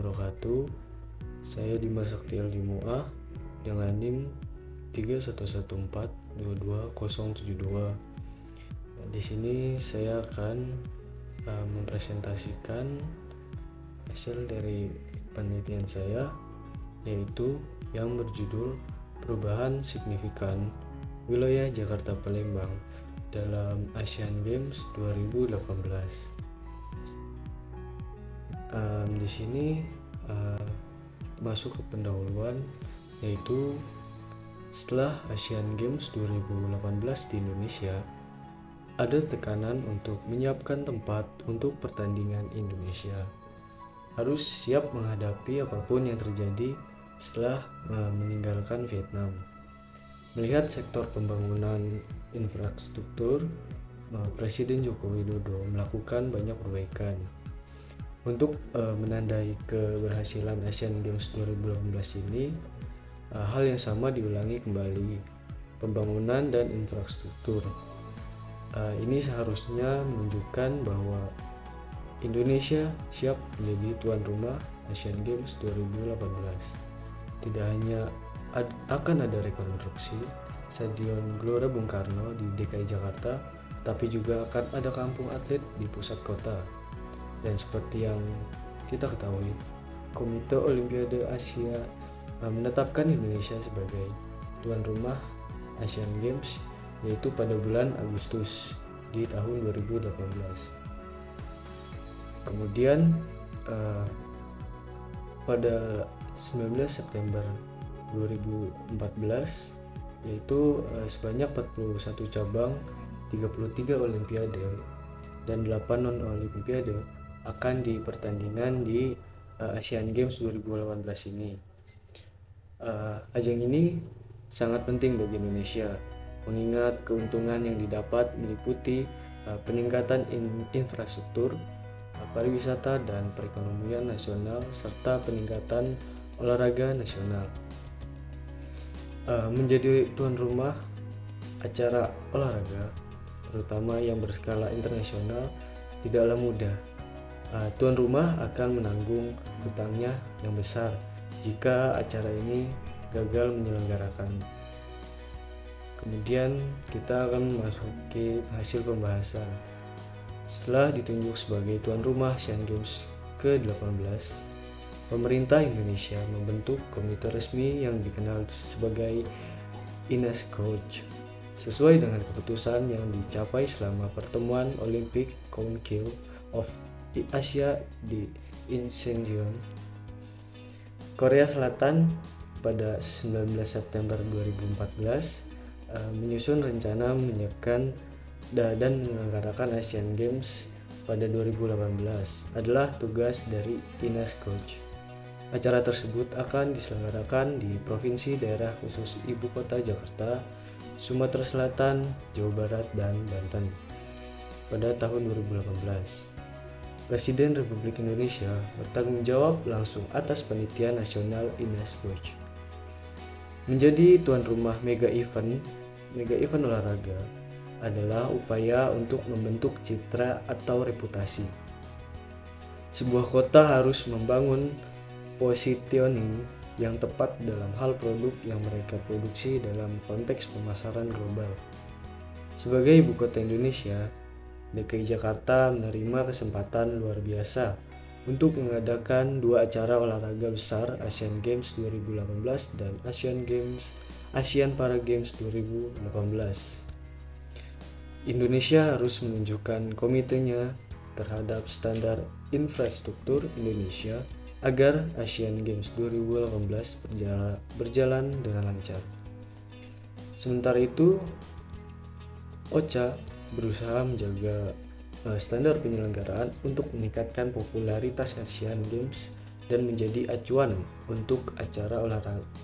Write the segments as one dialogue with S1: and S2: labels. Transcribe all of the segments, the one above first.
S1: wabarakatuh. Saya Dimas Sakti Aldimuah dengan NIM 311422072. Di sini saya akan mempresentasikan hasil dari penelitian saya, yaitu yang berjudul Perubahan Signifikan Wilayah Jakarta Palembang dalam Asian Games 2018. Di sini masuk ke pendahuluan, yaitu setelah Asian Games 2018 di Indonesia, ada tekanan untuk menyiapkan tempat untuk pertandingan Indonesia. Harus siap menghadapi apapun yang terjadi setelah meninggalkan Vietnam. Melihat sektor pembangunan infrastruktur, Presiden Joko Widodo melakukan banyak perbaikan. Untuk menandai keberhasilan Asian Games 2018 ini, hal yang sama diulangi kembali, pembangunan dan infrastruktur. Ini seharusnya menunjukkan bahwa Indonesia siap menjadi tuan rumah Asian Games 2018. Tidak hanya akan ada rekonstruksi Stadion Gelora Bung Karno di DKI Jakarta, tapi juga akan ada kampung atlet di pusat kota. Dan seperti yang kita ketahui, Komite Olimpiade Asia menetapkan Indonesia sebagai tuan rumah Asian Games, yaitu pada bulan Agustus di tahun 2018. Kemudian pada 19 September 2014, yaitu sebanyak 41 cabang, 33 olimpiade dan 8 non-olimpiade akan dipertandingkan di Asian Games 2018 ini. Ajang ini sangat penting bagi Indonesia, mengingat keuntungan yang didapat meliputi peningkatan infrastruktur, pariwisata dan perekonomian nasional, serta peningkatan olahraga nasional. Menjadi tuan rumah acara olahraga, terutama yang berskala internasional, tidaklah mudah. Tuan rumah akan menanggung hutangnya yang besar jika acara ini gagal menyelenggarakan. Kemudian kita akan memasuki hasil pembahasan. Setelah ditunjuk sebagai tuan rumah Asian Games ke-18, pemerintah Indonesia membentuk komite resmi yang dikenal sebagai INESCOC, sesuai dengan keputusan yang dicapai selama pertemuan Olympic Council of Asia di Incheon, Korea Selatan pada 19 September 2014, menyusun rencana menyiapkan dan menyelenggarakan Asian Games pada 2018 adalah tugas dari INESCOC. Acara tersebut akan diselenggarakan di Provinsi Daerah Khusus Ibu Kota Jakarta, Sumatera Selatan, Jawa Barat, dan Banten pada tahun 2018. Presiden Republik Indonesia bertanggung jawab langsung atas panitia nasional INESCOC. Menjadi tuan rumah mega event olahraga adalah upaya untuk membentuk citra atau reputasi. Sebuah kota harus membangun positioning yang tepat dalam hal produk yang mereka produksi dalam konteks pemasaran global. Sebagai ibu kota Indonesia, DKI Jakarta menerima kesempatan luar biasa untuk mengadakan dua acara olahraga besar, Asian Games 2018 dan Asian Para Games 2018. Indonesia harus menunjukkan komitenya terhadap standar infrastruktur Indonesia agar Asian Games 2018 berjalan dengan lancar. Sementara itu, OCHA berusaha menjaga standar penyelenggaraan untuk meningkatkan popularitas Asian Games dan menjadi acuan untuk acara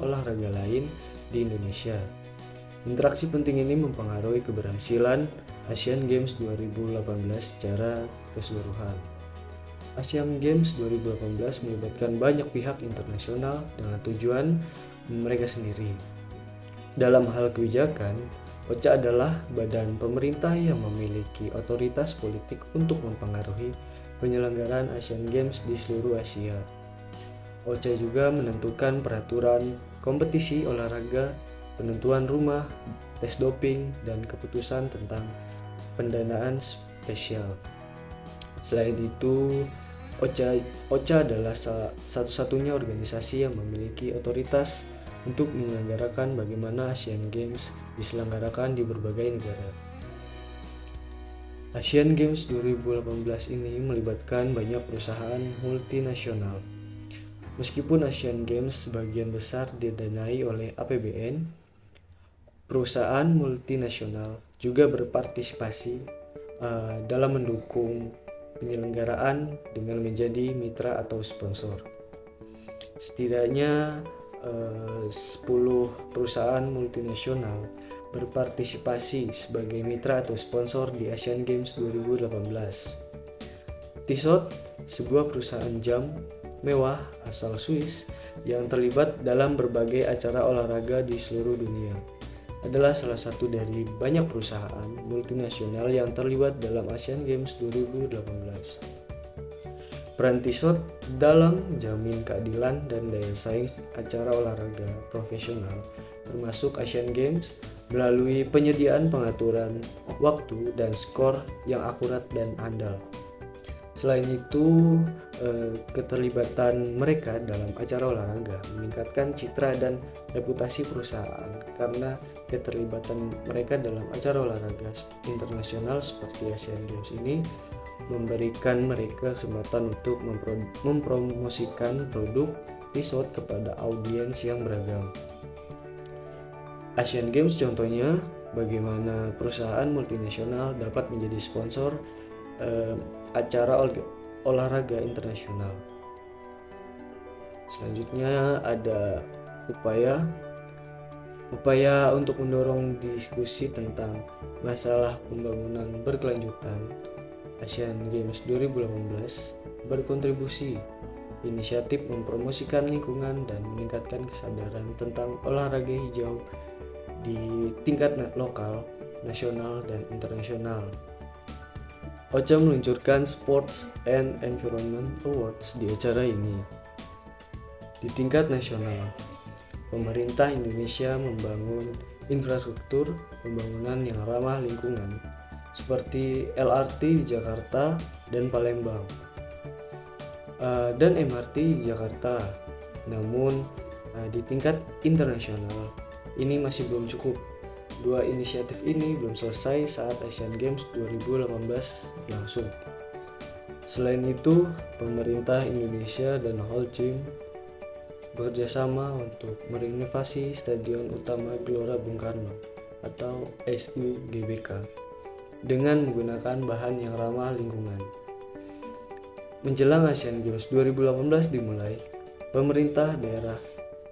S1: olahraga lain di Indonesia. Interaksi penting ini mempengaruhi keberhasilan Asian Games 2018 secara keseluruhan. Asian Games 2018 melibatkan banyak pihak internasional dengan tujuan mereka sendiri. Dalam hal kebijakan, OCHA adalah badan pemerintah yang memiliki otoritas politik untuk mempengaruhi penyelenggaraan Asian Games di seluruh Asia. OCA juga menentukan peraturan kompetisi olahraga, penentuan rumah, tes doping, dan keputusan tentang pendanaan spesial. Selain itu, OCA adalah satu-satunya organisasi yang memiliki otoritas untuk menyelenggarakan bagaimana Asian Games diselenggarakan di berbagai negara. Asian Games 2018 ini melibatkan banyak perusahaan multinasional. Meskipun Asian Games sebagian besar didanai oleh APBN, perusahaan multinasional juga berpartisipasi dalam mendukung penyelenggaraan dengan menjadi mitra atau sponsor. Setidaknya 10 perusahaan multinasional berpartisipasi sebagai mitra atau sponsor di Asian Games 2018. Tissot, sebuah perusahaan jam mewah asal Swiss yang terlibat dalam berbagai acara olahraga di seluruh dunia, adalah salah satu dari banyak perusahaan multinasional yang terlibat dalam Asian Games 2018. Peran Tissot dalam menjamin keadilan dan daya saing acara olahraga profesional termasuk Asian Games melalui penyediaan pengaturan waktu dan skor yang akurat dan andal. Selain itu, keterlibatan mereka dalam acara olahraga meningkatkan citra dan reputasi perusahaan karena keterlibatan mereka dalam acara olahraga internasional seperti Asian Games ini memberikan mereka kesempatan untuk mempromosikan produk Tissot kepada audiens yang beragam. Asian Games contohnya bagaimana perusahaan multinasional dapat menjadi sponsor acara olahraga internasional. Selanjutnya ada upaya untuk mendorong diskusi tentang masalah pembangunan berkelanjutan. Asian Games 2018 berkontribusi inisiatif mempromosikan lingkungan dan meningkatkan kesadaran tentang olahraga hijau di tingkat lokal, nasional, dan internasional. OCA meluncurkan Sports and Environment Awards di acara ini. Di tingkat nasional, pemerintah Indonesia membangun infrastruktur pembangunan yang ramah lingkungan seperti LRT di Jakarta dan Palembang dan MRT di Jakarta. Namun di tingkat internasional ini masih belum cukup. Dua inisiatif ini belum selesai saat Asian Games 2018 berlangsung. Selain itu, pemerintah Indonesia dan Holcim bekerjasama untuk merenovasi Stadion Utama Gelora Bung Karno atau SUGBK dengan menggunakan bahan yang ramah lingkungan. Menjelang Asian Games 2018 dimulai, pemerintah daerah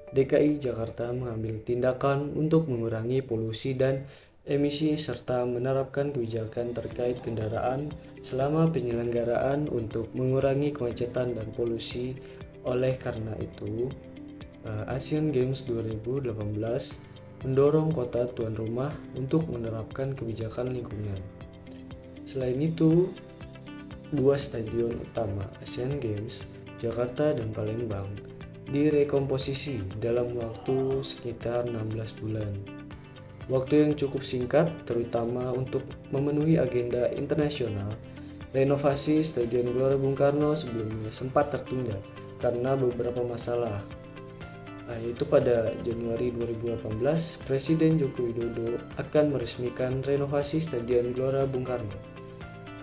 S1: DKI Jakarta mengambil tindakan untuk mengurangi polusi dan emisi serta menerapkan kebijakan terkait kendaraan selama penyelenggaraan untuk mengurangi kemacetan dan polusi. Oleh karena itu, Asian Games 2018 mendorong kota tuan rumah untuk menerapkan kebijakan lingkungan. Selain itu, dua stadion utama Asian Games, Jakarta dan Palembang, direkomposisi dalam waktu sekitar 16 bulan. Waktu yang cukup singkat terutama untuk memenuhi agenda internasional. Renovasi Stadion Gelora Bung Karno sebelumnya sempat tertunda karena beberapa masalah. Yaitu pada Januari 2018, Presiden Joko Widodo akan meresmikan renovasi Stadion Gelora Bung Karno.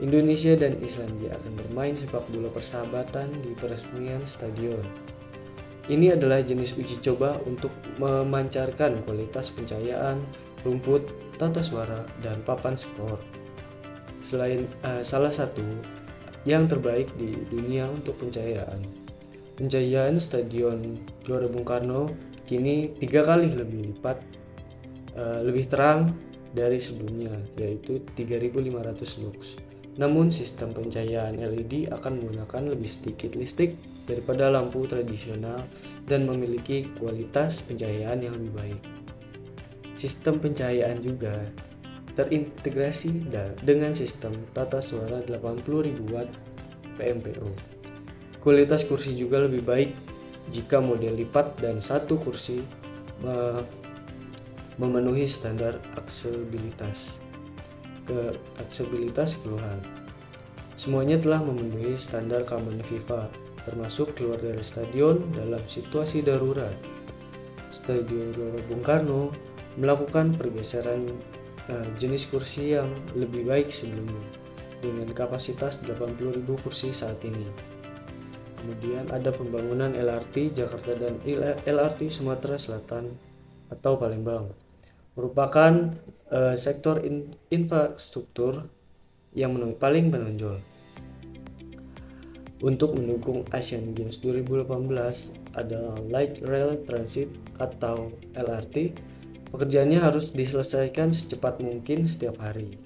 S1: Indonesia dan Islandia akan bermain sepak bola persahabatan di peresmian stadion. Ini adalah jenis uji coba untuk memancarkan kualitas pencahayaan, rumput, tata suara, dan papan skor. Salah satu yang terbaik di dunia untuk pencahayaan. Pencahayaan Stadion Gelora Bung Karno kini 3 kali lebih terang dari sebelumnya, yaitu 3.500 lux. Namun sistem pencahayaan LED akan menggunakan lebih sedikit listrik daripada lampu tradisional dan memiliki kualitas pencahayaan yang lebih baik. Sistem pencahayaan juga terintegrasi dengan sistem tata suara 80.000 watt PMPO. Kualitas kursi juga lebih baik jika model lipat dan satu kursi memenuhi standar aksesibilitas keluhan. Semuanya telah memenuhi standar keamanan FIFA, termasuk keluar dari stadion dalam situasi darurat. Stadion Gelora Bung Karno melakukan pergeseran jenis kursi yang lebih baik sebelumnya dengan kapasitas 80.000 kursi saat ini. Kemudian ada pembangunan LRT Jakarta dan LRT Sumatera Selatan atau Palembang, merupakan sektor infrastruktur yang paling menonjol. Untuk mendukung Asian Games 2018 adalah Light Rail Transit atau LRT. Pekerjaannya harus diselesaikan secepat mungkin setiap hari.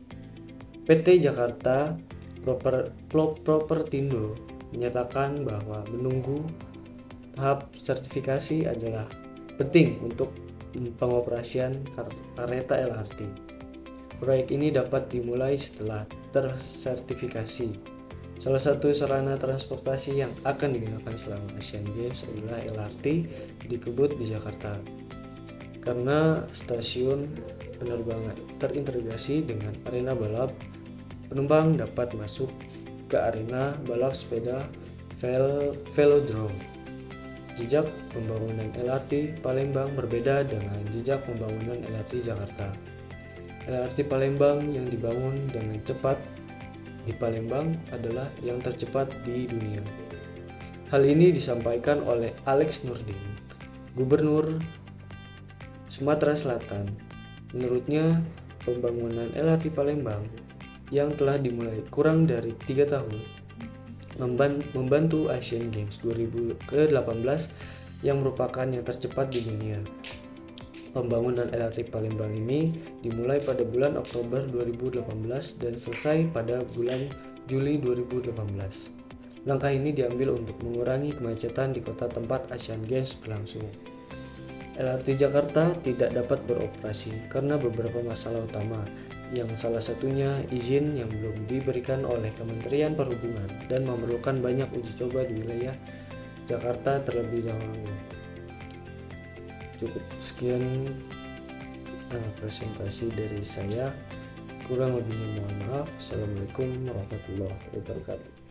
S1: PT Jakarta Propertindo menyatakan bahwa menunggu tahap sertifikasi adalah penting untuk pengoperasian kereta LRT. Proyek ini dapat dimulai setelah tersertifikasi. Salah satu sarana transportasi yang akan digunakan selama Asian Games adalah LRT di Kebut di Jakarta. Karena stasiun penerbangan terintegrasi dengan arena balap, penumpang dapat masuk ke arena balap sepeda velodrome. Jejak pembangunan LRT Palembang berbeda dengan jejak pembangunan LRT Jakarta. LRT Palembang yang dibangun dengan cepat di Palembang adalah yang tercepat di dunia. Hal ini disampaikan oleh Alex Nurdin, Gubernur Sumatera Selatan. Menurutnya, pembangunan LRT Palembang yang telah dimulai kurang dari 3 tahun membantu Asian Games 2018 yang merupakan yang tercepat di dunia. Pembangunan LRT Palembang ini dimulai pada bulan Oktober 2018 dan selesai pada bulan Juli 2018. Langkah ini diambil untuk mengurangi kemacetan di kota tempat Asian Games berlangsung. LRT Jakarta tidak dapat beroperasi karena beberapa masalah utama, yang salah satunya izin yang belum diberikan oleh Kementerian Perhubungan dan memerlukan banyak uji coba di wilayah Jakarta terlebih dahulu. Cukup sekian presentasi dari saya, kurang lebihnya mohon maaf. Assalamualaikum warahmatullahi wabarakatuh.